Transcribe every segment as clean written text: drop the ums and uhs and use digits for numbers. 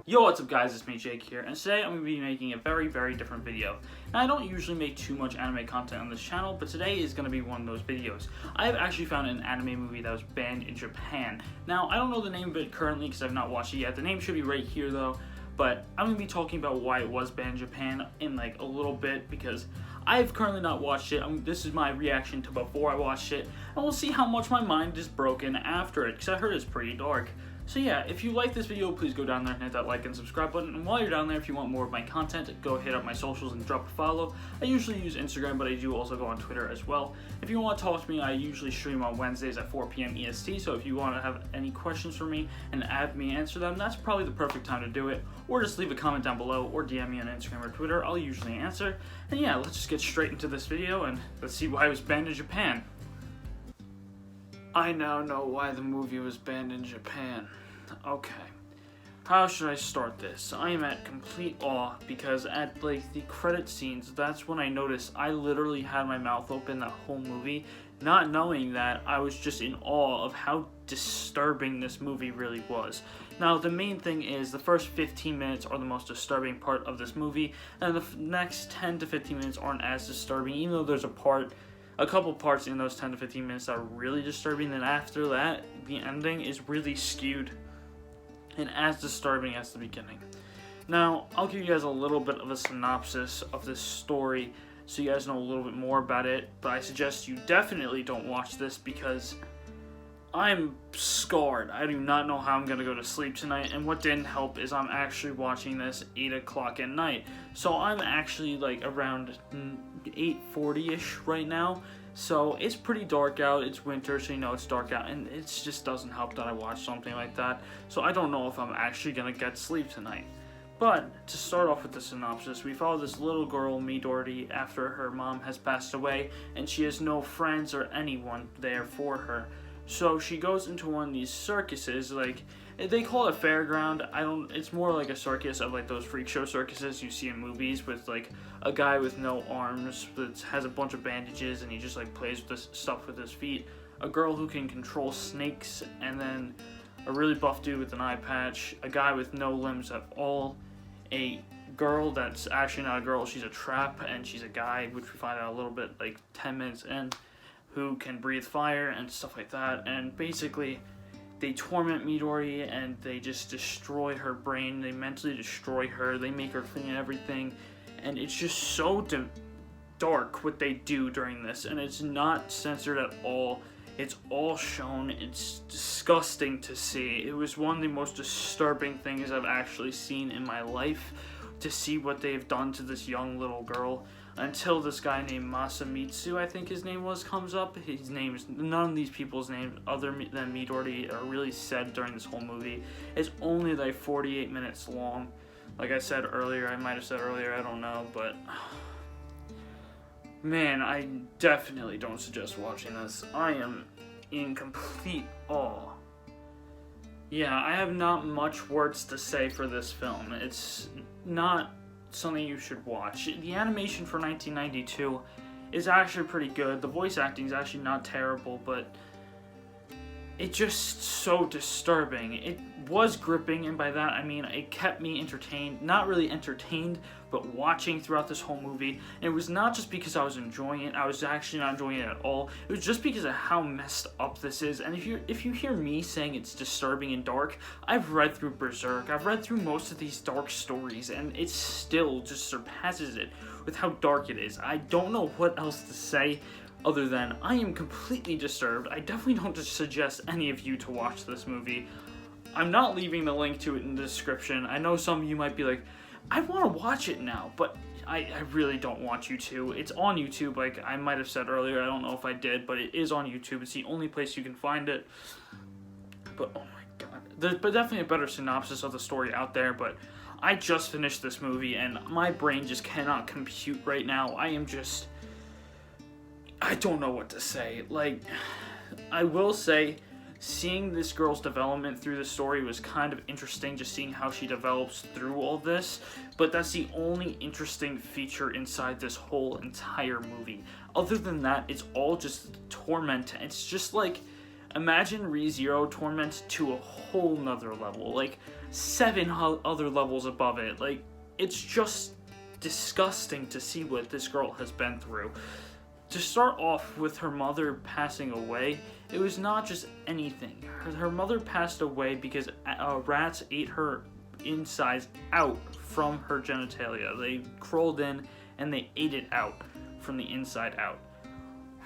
Yo, what's up guys, it's me Jake here, and today I'm going to be making a very different video. Now I don't usually make too much anime content on this channel, but today is going to be one of those videos. I have actually found an anime movie that was banned in Japan. Now I don't know the name of it currently because I've not watched it yet. The name should be right here though, but I'm going to be talking about why it was banned in Japan in like a little bit because I've currently not watched it. This is my reaction to before I watched it, and we'll see how much my mind is broken after it because I heard it's pretty dark. So yeah, if you like this video, please go down there and hit that like and subscribe button. And while you're down there, if you want more of my content, go hit up my socials and drop a follow. I usually use Instagram, but I do also go on Twitter as well. If you want to talk to me, I usually stream on Wednesdays at 4 p.m. EST. So if you want to have any questions for me and have me answer them, that's probably the perfect time to do it. Or just leave a comment down below or DM me on Instagram or Twitter. I'll usually answer. And yeah, let's just get straight into this video and let's see why it was banned in Japan. I now know why the movie was banned in Japan. Okay, how should I start this? I am at complete awe because at like the credit scenes, that's when I noticed I literally had my mouth open that whole movie, not knowing that I was just in awe of how disturbing this movie really was. Now the main thing is the first 15 minutes are the most disturbing part of this movie, and the next 10 to 15 minutes aren't as disturbing, even though there's a couple parts in those 10 to 15 minutes that are really disturbing. Then after that, the ending is really skewed and as disturbing as the beginning. Now, I'll give you guys a little bit of a synopsis of this story so you guys know a little bit more about it, but I suggest you definitely don't watch this because I'm scarred. I do not know how I'm going to go to sleep tonight, and what didn't help is I'm actually watching this 8 o'clock at night. So I'm actually like around 8:40-ish right now. So it's pretty dark out. It's winter, so you know it's dark out, and it just doesn't help that I watch something like that. So I don't know if I'm actually going to get sleep tonight. But to start off with the synopsis, we follow this little girl, Midori, after her mom has passed away, and she has no friends or anyone there for her. So she goes into one of these circuses, like, they call it a fairground. It's more like a circus of like those freak show circuses you see in movies with like a guy with no arms that has a bunch of bandages and he just like plays with this stuff with his feet. A girl who can control snakes, and then a really buff dude with an eye patch. A guy with no limbs at all. A girl that's actually not a girl, she's a trap, and she's a guy, which we find out a little bit like 10 minutes in, who can breathe fire and stuff like that. And basically they torment Midori and they just destroy her brain. They mentally destroy her. They make her clean everything, and it's just so dark what they do during this, and it's not censored at all. It's all shown. It's disgusting to see. It was one of the most disturbing things I've actually seen in my life, to see what they've done to this young little girl, until this guy named Masamitsu, I think his name was, comes up. His name's, none of these people's names other than Midori are really said during this whole movie. It's only like 48 minutes long. Like I said earlier, I might have said earlier, I don't know, but man, I definitely don't suggest watching this. I am in complete awe. Yeah, I have not much words to say for this film. It's not something you should watch. The animation for 1992 is actually pretty good. The voice acting is actually not terrible, but it's just so disturbing. It was gripping, and by that I mean it kept me entertained. Not really entertained, but watching throughout this whole movie. And it was not just because I was enjoying it. I was actually not enjoying it at all. It was just because of how messed up this is. And if you hear me saying it's disturbing and dark, I've read through Berserk. I've read through most of these dark stories, and it still just surpasses it with how dark it is. I don't know what else to say other than I am completely disturbed. I definitely don't suggest any of you to watch this movie. I'm not leaving the link to it in the description. I know some of you might be like, I want to watch it now, but I really don't want you to. It's on YouTube, like I might have said earlier. I don't know if I did, but it is on YouTube. It's the only place you can find it. But oh my god. There's definitely a better synopsis of the story out there, but I just finished this movie and my brain just cannot compute right now. I don't know what to say. Like, I will say, seeing this girl's development through the story was kind of interesting, just seeing how she develops through all this, but that's the only interesting feature inside this whole entire movie. Other than that, it's all just torment. It's just like, imagine ReZero torment to a whole nother level. Like, other levels above it. Like, it's just disgusting to see what this girl has been through. To start off with her mother passing away, it was not just anything. Her mother passed away because rats ate her insides out from her genitalia. They crawled in and they ate it out from the inside out,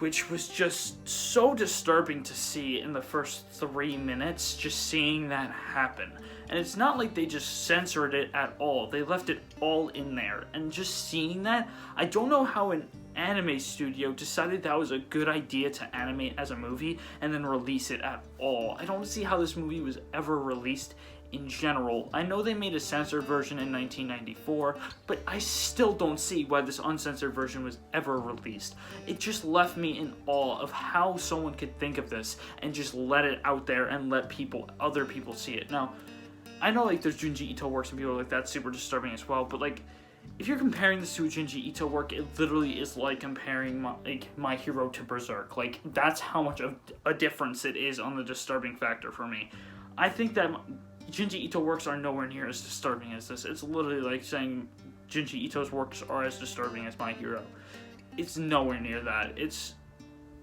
which was just so disturbing to see in the first 3 minutes, just seeing that happen. And it's not like they just censored it at all. They left it all in there. And just seeing that, I don't know how an anime studio decided that was a good idea to animate as a movie and then release it at all. I don't see how this movie was ever released in general. I know they made a censored version in 1994, but I still don't see why this uncensored version was ever released. It just left me in awe of how someone could think of this and just let it out there and let other people see it. Now, I know like there's Junji Ito works and people are like, that's super disturbing as well, but like, if you're comparing this to a Junji Ito work, it literally is like comparing My Hero to Berserk. Like, that's how much of a difference it is on the disturbing factor for me. I think that Junji Ito works are nowhere near as disturbing as this. It's literally like saying Junji Ito's works are as disturbing as My Hero. It's nowhere near that. It's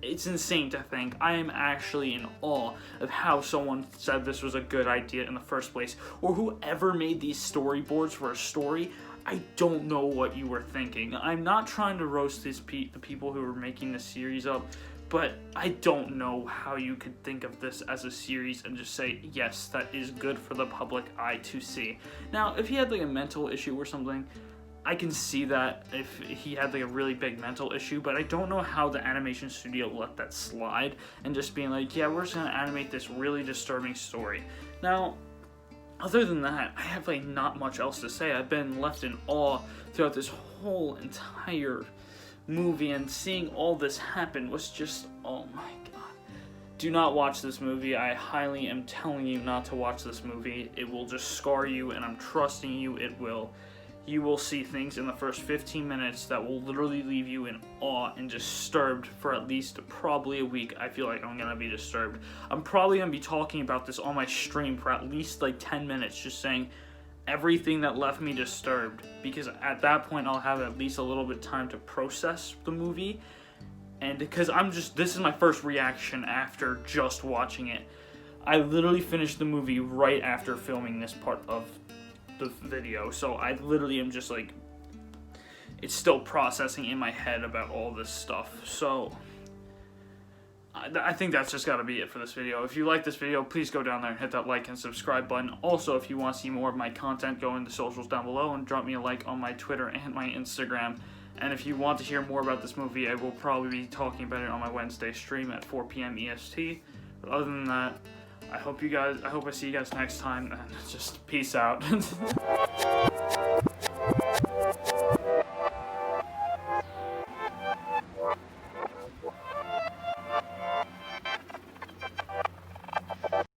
insane to think. I am actually in awe of how someone said this was a good idea in the first place, or whoever made these storyboards for a story. I don't know what you were thinking. I'm not trying to roast the people who were making the series up, but I don't know how you could think of this as a series and just say, yes, that is good for the public eye to see. Now, if he had like a mental issue or something, I can see that if he had like a really big mental issue, but I don't know how the animation studio let that slide and just being like, yeah, we're just gonna animate this really disturbing story. Now, other than that, I have like not much else to say. I've been left in awe throughout this whole entire movie, and seeing all this happen was just, oh my god. Do not watch this movie. I highly am telling you not to watch this movie. It will just scar you, and I'm trusting you it will. You will see things in the first 15 minutes that will literally leave you in awe and disturbed for at least probably a week. I feel like I'm gonna be disturbed. I'm probably gonna be talking about this on my stream for at least like 10 minutes, just saying everything that left me disturbed, because at that point I'll have at least a little bit of time to process the movie, and because this is my first reaction after just watching it. I literally finished the movie right after filming this part of the video, so I literally am just like, it's still processing in my head about all this stuff. So I think that's just gotta be it for this video. If you like this video, please go down there and hit that like and subscribe button. Also, if you want to see more of my content, go into the socials down below and drop me a like on my Twitter and my Instagram. And if you want to hear more about this movie, I will probably be talking about it on my Wednesday stream at 4 p.m. EST. But other than that, I hope I see you guys next time, and just peace out.